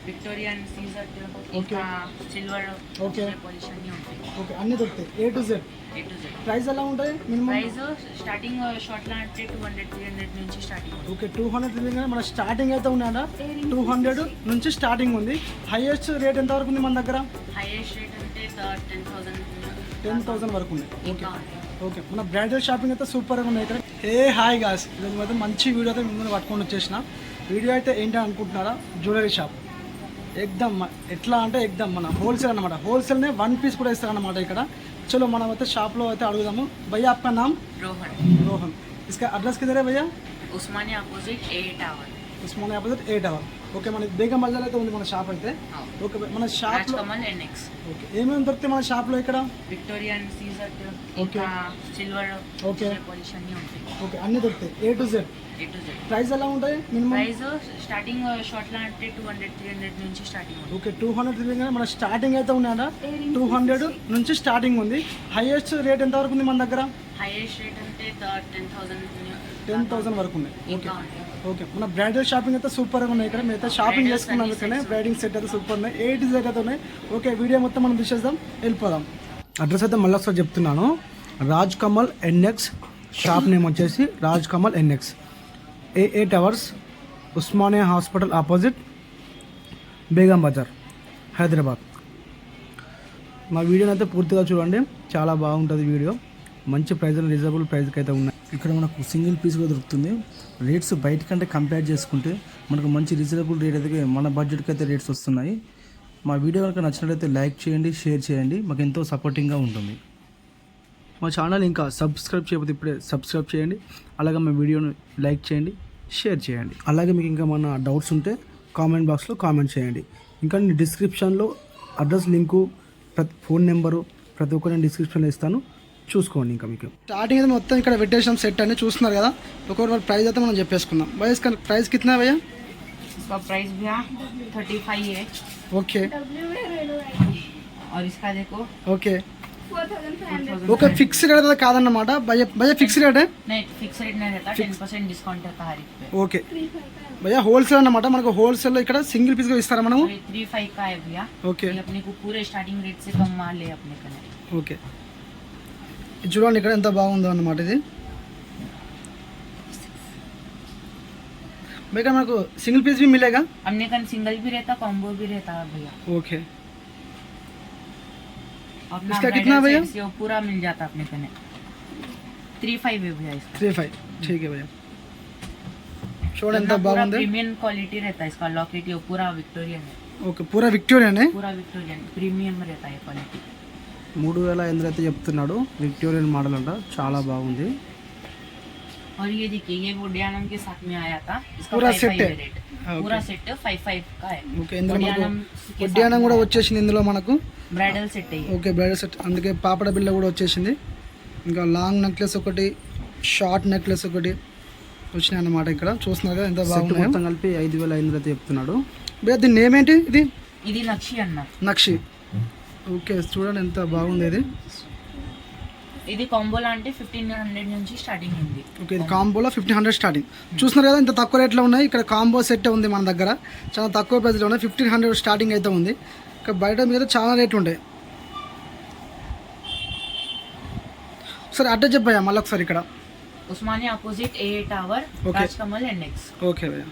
Victorian Caesar okay silver okay polish అన్నీ ఉంటాయి. Okay అన్నీ దొరుకుతాయి A to Z. A to Z. Price ఎలా ఉంటాయి మినిమం? ప్రైస్ స్టార్టింగ్ షార్ట్లో అంటే 200-300 నుంచి స్టార్టింగ్. ఓకే 200 మన స్టార్టింగ్ అయితే ఉన్నాడా? 200 నుంచి స్టార్టింగ్ ఉంది. హైయెస్ట్ రేట్ ఎంత వరకు ఉంది మన దగ్గర? హైయెస్ట్ రేట్ అంటే 10,000 వరకు ఉంది. ఓకే ఓకే మన బ్రైడల్ షాపింగ్ అయితే సూపర్గా ఉన్నాయి ఇక్కడ. హాయ్ గాస్, ఈరోజు మాత్రం మంచి వీడియో అయితే ముందు పట్టుకొని వచ్చేసిన. వీడియో అయితే ఏంటి అనుకుంటున్నారా? జ్యువెలరీ షాప్ ఎక్దమ్ ఎట్లా అంటే ఎక్దమ్ మన హోల్సేల్ అనమాట. హోల్సేల్నే 1 పీస్ కూడా ఇస్తారనమాట ఇక్కడ. चलो మనం అయితే షాప్లో అయితే అడుగుదాము. భయ్యా आपका नाम? रोहन. इसका एड्रेस किधर है भैया? Osmania opposite 8 hour. Osmania opposite 8 hour. Okay మన బేగం బజార్ అయితే ఉంది మన షాప్ అయితే. ఓకే మన షాప్ కమల్ ఎన్ఎక్స్. ఓకే ఏమేమి దొరుకుతాయి మన షాప్లో ఇక్కడ? Victorian Caesar okay silver okay polish అన్నీ ఉంటాయి. ఓకే అన్నీ దొరుకుతాయి A to Z. A to Z. Price ఎలా ఉంటాయి మినిమం? ప్రైస్ స్టార్టింగ్ షార్ట్లో అంటే 200-300 నుంచి స్టార్టింగ్. ఓకే 200 మన స్టార్టింగ్ అయితే ఉన్నాడా? 200 నుంచి స్టార్టింగ్ ఉంది. హైయెస్ట్ రేట్ ఎంత వరకు ఉంది మన దగ్గర? హైయెస్ట్ రేట్ అంటే 10,000 వరకు ఉంది. ఓకే ఓకే మన బ్రైడల్ షాపింగ్ అయితే సూపర్గా ఉన్నాయి ఇక్కడ. మేమైతే షాపింగ్ చేసుకున్నాం ఇక్కడనే. బ్రైడింగ్ సెట్ అయితే సూపర్ ఉన్నాయి. 8 సెట్ అయితే ఉన్నాయి. ఓకే వీడియో మొత్తం మనం చూసేద్దాం, వెళ్ళిపోదాం. అడ్రస్ అయితే మళ్ళీ ఒకసారి చెప్తున్నాను. Raj Kamal NX, shop name వచ్చేసి Raj Kamal NX, A8 towers, Osmania hospital opposite, Begum Bazar, Hyderabad. మా వీడియోని అయితే పూర్తిగా చూడండి, చాలా బాగుంటుంది వీడియో. మంచి ప్రైజ్లు, రీజనబుల్ ప్రైస్కి అయితే ఉన్నాయి. ఇక్కడ మనకు సింగిల్ పీస్ కూడా దొరుకుతుంది. రేట్స్ బయట కంటే కంపేర్ చేసుకుంటే మనకు మంచి రీజనబుల్ రేట్ అయితే మన బడ్జెట్కి అయితే రేట్స్ వస్తున్నాయి. మా వీడియో కనుక నచ్చినట్లయితే లైక్ చేయండి, షేర్ చేయండి, మాకు ఎంతో సపోర్టింగ్గా ఉంటుంది. మా ఛానల్ ఇంకా సబ్స్క్రైబ్ చేయకపోతే ఇప్పుడే సబ్స్క్రైబ్ చేయండి. అలాగే మా వీడియోని లైక్ చేయండి, షేర్ చేయండి. అలాగే మీకు ఇంకా మన డౌట్స్ ఉంటే కామెంట్ బాక్స్లో కామెంట్ చేయండి. ఇంకా నేను డిస్క్రిప్షన్లో అడ్రస్ లింకు, ప్రతి ఫోన్ నెంబరు ప్రతి ఒక్కరు నేను డిస్క్రిప్షన్లో ఇస్తాను, చూసుకోండి. ఇంకా మీకు స్టార్టింగ్ అయితే మొత్తం ఇక్కడ పెట్టేసాం సెట్ అని చూస్తున్నారు కదా. ఒక్కొక్క ప్రైస్ అయితే మనం చెప్పేసుకుందాం. భయ్యా इसका प्राइस कितना है भैया? इसका प्राइस भैया 35 है. ओके और इसका देखो ఓకే ఓకే ఫిక్స్ రేట్ అయితే కాదన్నమాట. భయ్యా ఫిక్స్ రేట్ नहीं फिक्स रेट नहीं रहता, 10% डिस्काउंट रहता हर एक पे. ఓకే భయ్యా హోల్సేల్ అన్నమాట. మనకు హోల్సేల్లో ఇక్కడ సింగిల్ పీస్గా ఇస్తారా మనము? 35 का है भैया. ఓకే ये अपने को पूरे स्टार्टिंग रेट से कम माल है अपने कने. ఓకే చూడండి ఇక్కడ ఎంత బాగుందో అన్నమాట. ఇది భయ్యా మనకు సింగిల్ పీస్ भी मिलेगा? अपने कन सिंगल भी रहता, कॉम्बो भी रहता है भैया. ओके अपना इसका कितना भैया? ये पूरा मिल जाता अपने कने. 35 है भैया इसका. 35 ठीक है भैया. చూడండి ఎంత బాగుంది. प्रीमियम क्वालिटी रहता है इसका लॉकेट. ये पूरा विक्टोरियन है. ఓకే పూరా విక్టోరియనే. पूरा विक्टोरियन प्रीमियम रहता है क्वालिटी. 3,800 అయితే చెప్తున్నాడు. విక్టోరియన్ మోడల్ అంట, చాలా బాగుంది. और ये देखिए ये वोडियानम के साथ में आया था. इसका पूरा सेट है. रेट पूरा सेट 55 का है. ఓకే ఇందులో మనకు వడ్డానం కూడా వచ్చేసింది. ఇందులో మనకు బ్రైడల్ సెట్ అయ్యి. ఓకే బ్రైడల్ సెట్, అందుకే పాపడ బిల్ల కూడా వచ్చేసింది. ఇంకా లాంగ్ నెక్లెస్ ఒకటి, షార్ట్ నెక్లెస్ ఒకటి వచ్చినాయి అన్నమాట. ఇక్కడ చూస్తున్నారు కదా ఎంత బాగుంది. మొత్తం కలిపి 5,500 అయితే చెప్తున్నాడు. భయ్యా దీని నేమ్ ఏంటి? ఇది నక్షి అన్న. నక్షి. ఓకే చూడండి ఎంత బాగుంది ఇది. ఇది కాంబోలా అంటే 1500 నుంచి స్టార్టింగ్ ఉంది. ఓకే ఇది కాంబోలో 1500 స్టార్టింగ్. చూస్తున్నారు కదా ఇంత తక్కువ రేట్లో ఉన్నాయి. ఇక్కడ కాంబో సెట్ ఉంది మన దగ్గర, చాలా తక్కువ ప్రైస్లో ఉన్నాయి. 1500 స్టార్టింగ్ అయితే ఉంది. ఇక్కడ బయట మీద చాలా రేట్లు ఉంటాయి. సరే అడ్రస్ చెప్పాయా మళ్ళీ ఒకసారి. ఇక్కడ Osmania opposite A8 tower, Raj Kamal NX. Okay భయ్యా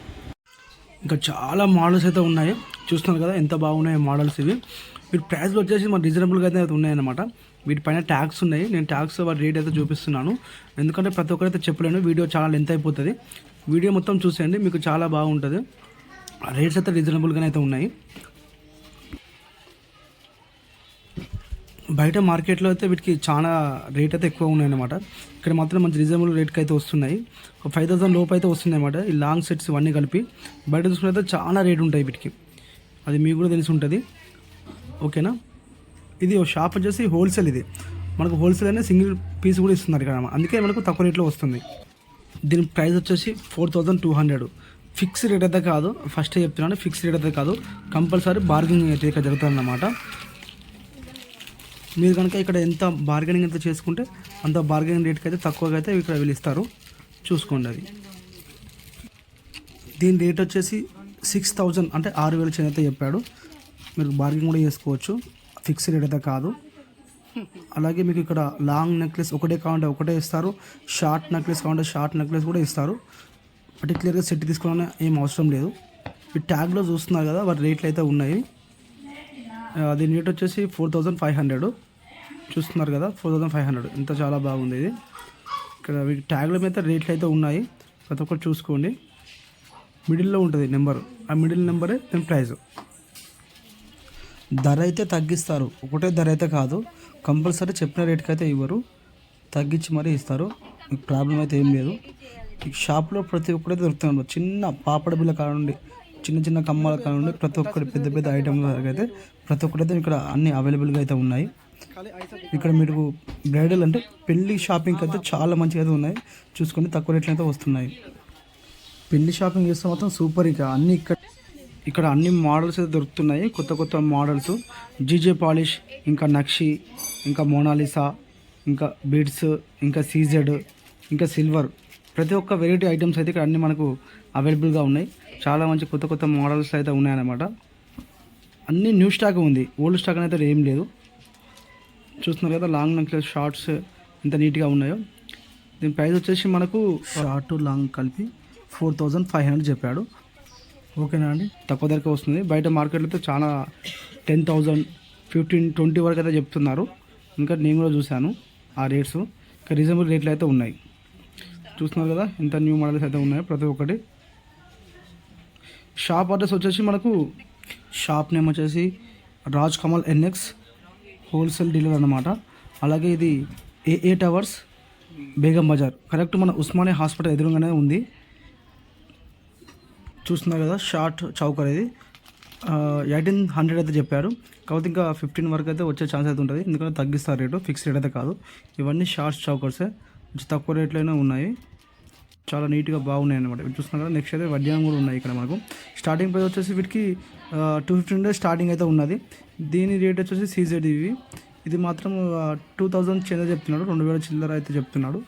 ఇంకా చాలా మోడల్స్ అయితే ఉన్నాయి. చూస్తున్నారు కదా ఎంత బాగున్నాయి మోడల్స్. ఇవి వీటి ప్రైస్లు వచ్చేసి మన రీజనబుల్గా అయితే ఉన్నాయన్నమాట. వీటిపైన ట్యాగ్స్ ఉన్నాయి. నేను ట్యాగ్స్ వాటి రేట్ అయితే చూపిస్తున్నాను, ఎందుకంటే ప్రతి ఒక్కరైతే చెప్పలేను, వీడియో చాలా లెంత్ అయిపోతుంది. వీడియో మొత్తం చూసేయండి, మీకు చాలా బాగుంటుంది. రేట్స్ అయితే రీజనబుల్గానే అయితే ఉన్నాయి. బయట మార్కెట్లో అయితే వీటికి చాలా రేట్ అయితే ఎక్కువ ఉన్నాయన్నమాట. ఇక్కడ మాత్రం మంచి రీజనబుల్ రేట్కి అయితే వస్తున్నాయి. ఒక 5,000 లోపు అయితే వస్తున్నాయి అన్నమాట. ఈ లాంగ్ సెట్స్ ఇవన్నీ కలిపి బయట చూసుకుంటే చాలా రేట్ ఉంటాయి వీటికి, అది మీకు కూడా తెలిసి ఉంటుంది. ఓకేనా, ఇది షాప్ వచ్చేసి హోల్సేల్. ఇది మనకు హోల్సేల్ అనే సింగిల్ పీస్ కూడా ఇస్తున్నారు ఇక్కడ, అందుకే మనకు తక్కువ రేట్లో వస్తుంది. దీని ప్రైస్ వచ్చేసి 4,200. ఫిక్స్ రేట్ అయితే కాదు, ఫస్ట్ చెప్తున్నాను, ఫిక్స్ రేట్ అయితే కాదు, కంపల్సరీ బార్గెనింగ్ అయితే ఇక్కడ జరుగుతుంది అన్నమాట. మీరు కనుక ఇక్కడ ఎంత బార్గెనింగ్ అయితే చేసుకుంటే అంత బార్గెనింగ్ రేట్కి అయితే తక్కువగా అయితే ఇక్కడ వీళ్ళు ఇస్తారు, చూసుకోండి. అది దీని రేట్ వచ్చేసి 6000 అంటే 6000 చేంజ్ అయితే చెప్పాడు. మీరు బార్గెన్ కూడా చేసుకోవచ్చు, ఫిక్స్డ్ రేట్ అయితే కాదు. అలాగే మీకు ఇక్కడ లాంగ్ నెక్లెస్ ఒకటే కావాలంటే ఒకటే ఇస్తారు, షార్ట్ నెక్లెస్ కావాలంటే షార్ట్ నెక్లెస్ కూడా ఇస్తారు. పర్టికులర్గా సెట్ తీసుకోవాలని ఏం అవసరం లేదు. ఈ ట్యాగ్లో చూస్తున్నారు కదా వాటి రేట్లు అయితే ఉన్నాయి. దీని రేట్ వచ్చేసి 4500 చూస్తున్నారు కదా, 4500 ఇంత చాలా బాగుంది ఇది. ఇక్కడ వీటి ట్యాగ్ల మీద రేట్లు అయితే ఉన్నాయి, ప్రతి ఒక్కటి చూసుకోండి. మిడిల్లో ఉంటుంది నెంబర్, ఆ మిడిల్ నెంబరే దీని ప్రైస్. ధర అయితే తగ్గిస్తారు, ఒకటే ధర అయితే కాదు, కంపల్సరీ చెప్పిన రేట్కి అయితే ఇవ్వరు, తగ్గించి మరీ ఇస్తారు. మీకు ప్రాబ్లం అయితే ఏం లేదు. ఈ షాప్లో ప్రతి ఒక్కరైతే దొరుకుతున్నాడు, చిన్న పాపడ బిల్ల కానుండి చిన్న చిన్న కమ్మల కానుండి ప్రతి ఒక్కటి పెద్ద పెద్ద ఐటమ్ల వరకు అయితే ప్రతి ఒక్కరైతే ఇక్కడ అన్ని అవైలబుల్గా అయితే ఉన్నాయి. ఇక్కడ మీరు బ్రైడల్ అంటే పెళ్లి షాపింగ్కి అయితే చాలా మంచిగా అయితే ఉన్నాయి, చూసుకొని తక్కువ రేట్లు అయితే వస్తున్నాయి. పెళ్లి షాపింగ్ చేస్తే మాత్రం సూపర్. ఇక అన్ని ఇక్కడ అన్ని మోడల్స్ అయితే దొరుకుతున్నాయి, కొత్త కొత్త మోడల్స్. జీజే పాలిష్, ఇంకా నక్షి, ఇంకా మోనాలిసా, ఇంకా బీడ్స్, ఇంకా సీజెడ్, ఇంకా సిల్వర్, ప్రతి ఒక్క వెరైటీ ఐటమ్స్ అయితే ఇక్కడ అన్ని మనకు అవైలబుల్గా ఉన్నాయి. చాలా మంచి కొత్త కొత్త మోడల్స్ అయితే ఉన్నాయన్నమాట. అన్నీ న్యూ స్టాక్ ఉంది, ఓల్డ్ స్టాక్ అయితే ఏం లేదు. చూస్తున్నారు కదా లాంగ్ నెక్లెస్ షార్ట్స్ ఎంత నీట్గా ఉన్నాయో. దీని ప్రైస్ వచ్చేసి మనకు షార్ట్ లాంగ్ కలిపి 4500 చెప్పాడు. ఓకేనా అండి, తక్కువ ధరకే వస్తుంది. బయట మార్కెట్లో అయితే చాలా 10,000, 15, 20 వరకు అయితే చెప్తున్నారు. ఇంకా నేను కూడా చూశాను ఆ రేట్స్. ఇంకా రీజనబుల్ రేట్లు అయితే ఉన్నాయి. చూస్తున్నారు కదా ఎంత న్యూ మోడల్స్ అయితే ఉన్నాయో ప్రతి ఒక్కటి. షాప్ అడ్రస్ వచ్చేసి మనకు షాప్ నేమ్ వచ్చేసి Raj Kamal NX wholesale dealer అన్నమాట. అలాగే ఇది AA towers, Begum Bazaar, correct మన ఉస్మానియా హాస్పిటల్ ఎదురుగానే ఉంది. చూస్తున్నారు కదా షార్ట్ చౌకర్, ఇది 1800 అయితే చెప్పారు. కాబట్టి ఇంకా 15 వరకు అయితే వచ్చే ఛాన్స్ అయితే ఉంటుంది, ఎందుకంటే తగ్గిస్తారు రేటు, ఫిక్స్ రేట్ అయితే కాదు. ఇవన్నీ షార్ట్స్ చౌకర్సే, కొంచెం తక్కువ రేట్లోనే ఉన్నాయి, చాలా నీట్గా బాగున్నాయి అనమాట. చూస్తున్నారు కదా. నెక్స్ట్ అయితే వడ్డానం కూడా ఉన్నాయి ఇక్కడ మనకు. స్టార్టింగ్ ప్రైస్ వచ్చేసి వీటికి 215 స్టార్టింగ్ అయితే ఉన్నది. దీని రేట్ వచ్చేసి సీజెడ్. ఇది మాత్రం 2000 చిల్లర చెప్తున్నాడు, 2000 చిల్లర అయితే చెప్తున్నాడు.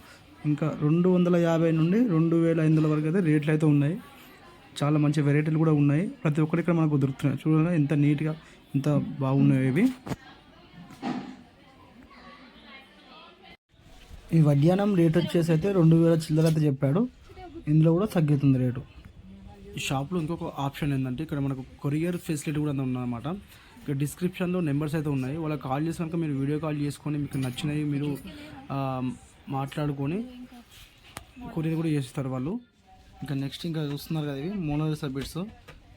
ఇంకా 250 నుండి 2500 వరకు అయితే రేట్లు అయితే ఉన్నాయి. చాలా మంచి వెరైటీలు కూడా ఉన్నాయి, ప్రతి ఒక్కటి ఇక్కడ మనకు దొరుకుతున్నాయి. చూడండి ఎంత నీట్గా ఎంత బాగున్నాయి ఇవి. ఈ వడ్డానం రేట్ వచ్చేసి అయితే 2000 చిల్లర అయితే చెప్పాడు. ఇందులో కూడా తగ్గుతుంది రేటు. ఈ షాప్లో ఇంకొక ఆప్షన్ ఏంటంటే ఇక్కడ మనకు కొరియర్ ఫెసిలిటీ కూడా ఉందన్నమాట. ఇక్కడ డిస్క్రిప్షన్లో నెంబర్స్ అయితే ఉన్నాయి, వాళ్ళకి కాల్ చేసినాక మీరు వీడియో కాల్ చేసుకొని మీకు నచ్చినవి మీరు మాట్లాడుకొని కొరియర్ కూడా చేస్తారు వాళ్ళు. ఇంకా నెక్స్ట్ ఇంకా చూస్తున్నారు కదా, ఇవి మోనాలిసా బీడ్స్,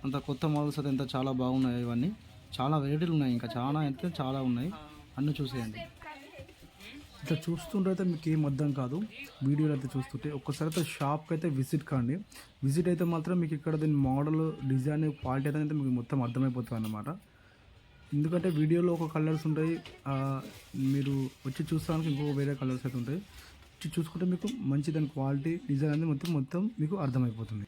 అంత కొత్త మోడల్స్ అయితే ఎంత చాలా బాగున్నాయి. ఇవన్నీ చాలా వెరైటీలు ఉన్నాయి, ఇంకా చాలా అయితే చాలా ఉన్నాయి, అన్నీ చూసేయండి. ఇట్లా చూస్తుంటే అయితే మీకు ఏం అర్థం కాదు, వీడియోలు అయితే చూస్తుంటే. ఒక్కసారి అయితే షాప్కి అయితే విజిట్ కాండి. విజిట్ అయితే మాత్రం మీకు ఇక్కడ దీని మోడల్, డిజైన్, క్వాలిటీ అయితే మీకు మొత్తం అర్థమైపోతుంది అన్నమాట. ఎందుకంటే వీడియోలో ఒక కలర్స్ ఉంటాయి, మీరు వచ్చి చూస్తానికి ఇంకో వేరే కలర్స్ అయితే ఉంటాయి. వచ్చి చూసుకుంటే మీకు మంచి దాని క్వాలిటీ, డిజైన్ అనేది మొత్తం మీకు అర్థమైపోతుంది.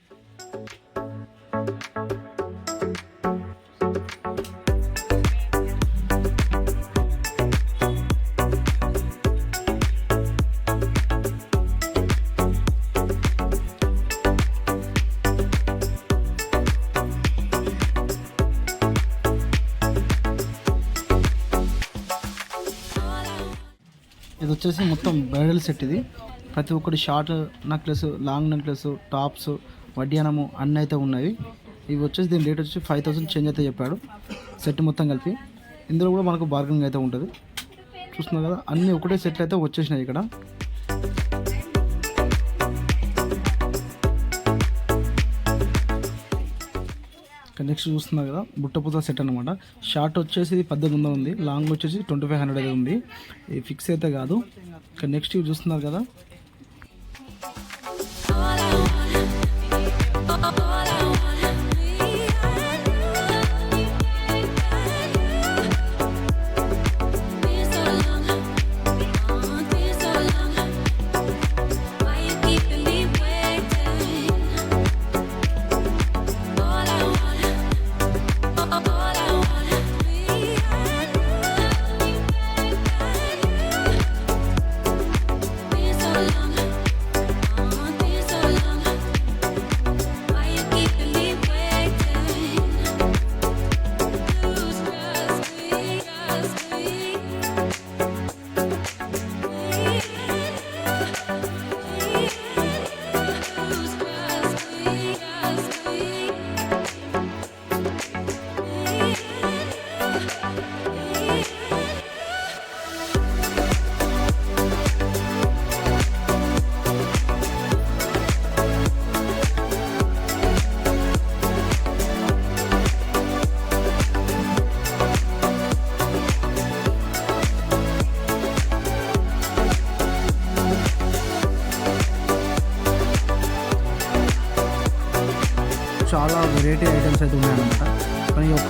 ఇది వచ్చేసి మొత్తం బ్రైడల్ సెట్. ఇది ప్రతి ఒక్కటి short necklace, long necklace, tops, వడ్డానము అన్నీ అయితే ఉన్నాయి. ఇవి వచ్చేసి దీని రేట్ వచ్చి 5000 చేంజ్ అయితే చెప్పాడు, సెట్ మొత్తం కలిపి. ఇందులో కూడా మనకు బార్గెనింగ్ అయితే ఉంటుంది. చూస్తున్నారు కదా అన్నీ ఒకటే సెట్లు అయితే వచ్చేసినాయి ఇక్కడ. నెక్స్ట్ చూస్తున్నారు కదా బుట్టపూత సెట్ అనమాట. షార్ట్ వచ్చేసి 1800 ఉంది, లాంగ్ వచ్చేసి 2500 అయితే ఉంది. ఇది ఫిక్స్ అయితే కాదు. ఇక్కడ నెక్స్ట్ ఇవి చూస్తున్నారు కదా,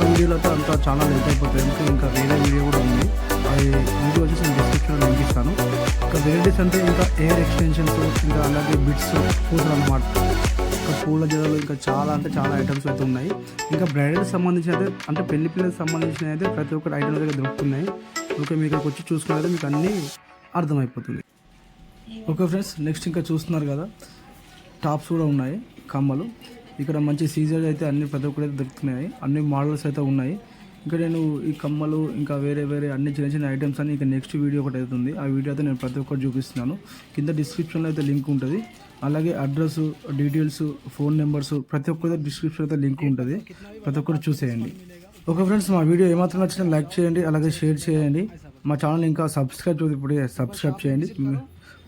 వీడియోలో అయితే అంతా చాలా లెంత్ అయిపోతుంది, ఇంకా వేరే వీడియో కూడా ఉంది. అది వీడియో వచ్చేసి నేను డిస్క్రిప్షన్లో లింక్ ఇస్తాను. ఇంకా వెరైటీస్ అంటే ఇంకా ఎయిర్ ఎక్స్టెన్షన్స్, ఇంకా అలాగే బిట్స్, పూసలు అన్నమాట. ఇంకా పూల జడలు, ఇంకా చాలా అంటే చాలా ఐటమ్స్ అయితే ఉన్నాయి. ఇంకా బ్రైడల్కి సంబంధించిన అయితే అంటే పెళ్లి పిల్లలకు సంబంధించిన అయితే ప్రతి ఒక్కటి ఐటమ్ అయితే దొరుకుతున్నాయి. ఓకే, మీకు ఇక్కడికి వచ్చి చూసుకున్నైతే మీకు అన్నీ అర్థమైపోతుంది. ఓకే ఫ్రెండ్స్, నెక్స్ట్ ఇంకా చూస్తున్నారు కదా, టాప్స్ కూడా ఉన్నాయి, కమ్మలు. ఇక్కడ మంచి సీజర్ అయితే అన్ని ప్రతి ఒక్కటి అయితే దొరుకుతున్నాయి, అన్ని మోడల్స్ అయితే ఉన్నాయి. ఇంకా నేను ఈ కమ్మలు ఇంకా వేరే వేరే అన్ని చిన్న చిన్న ఐటమ్స్ అన్ని ఇంకా నెక్స్ట్ వీడియో ఒకటి అవుతుంది. ఆ వీడియో అయితే నేను ప్రతి ఒక్కటి చూపిస్తున్నాను. కింద డిస్క్రిప్షన్లో అయితే లింక్ ఉంటుంది, అలాగే అడ్రస్, డీటెయిల్స్, ఫోన్ నెంబర్స్ ప్రతి ఒక్కరి డిస్క్రిప్షన్ అయితే లింక్ ఉంటుంది. ప్రతి ఒక్కరు చూసేయండి. ఓకే ఫ్రెండ్స్, మా వీడియో ఏమాత్రం నచ్చినా లైక్ చేయండి, అలాగే షేర్ చేయండి. మా ఛానల్ ఇంకా సబ్స్క్రైబ్ ఇప్పుడే సబ్స్క్రైబ్ చేయండి,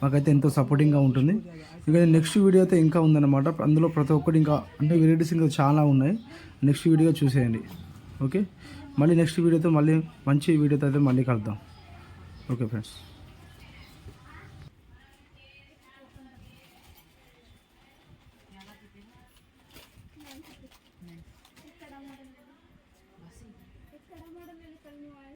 మాకైతే ఎంతో సపోర్టింగ్గా ఉంటుంది. ఇంకా నెక్స్ట్ వీడియో అయితే ఇంకా ఉందన్నమాట. అందులో ప్రతి ఒక్కటి ఇంకా అన్ని వెరైటీస్ ఇంకా చాలా ఉన్నాయి. నెక్స్ట్ వీడియో చూసేయండి. ఓకే, మళ్ళీ నెక్స్ట్ వీడియోతో మళ్ళీ మంచి వీడియోతో అయితే మళ్ళీ కలుద్దాం. Okay friends.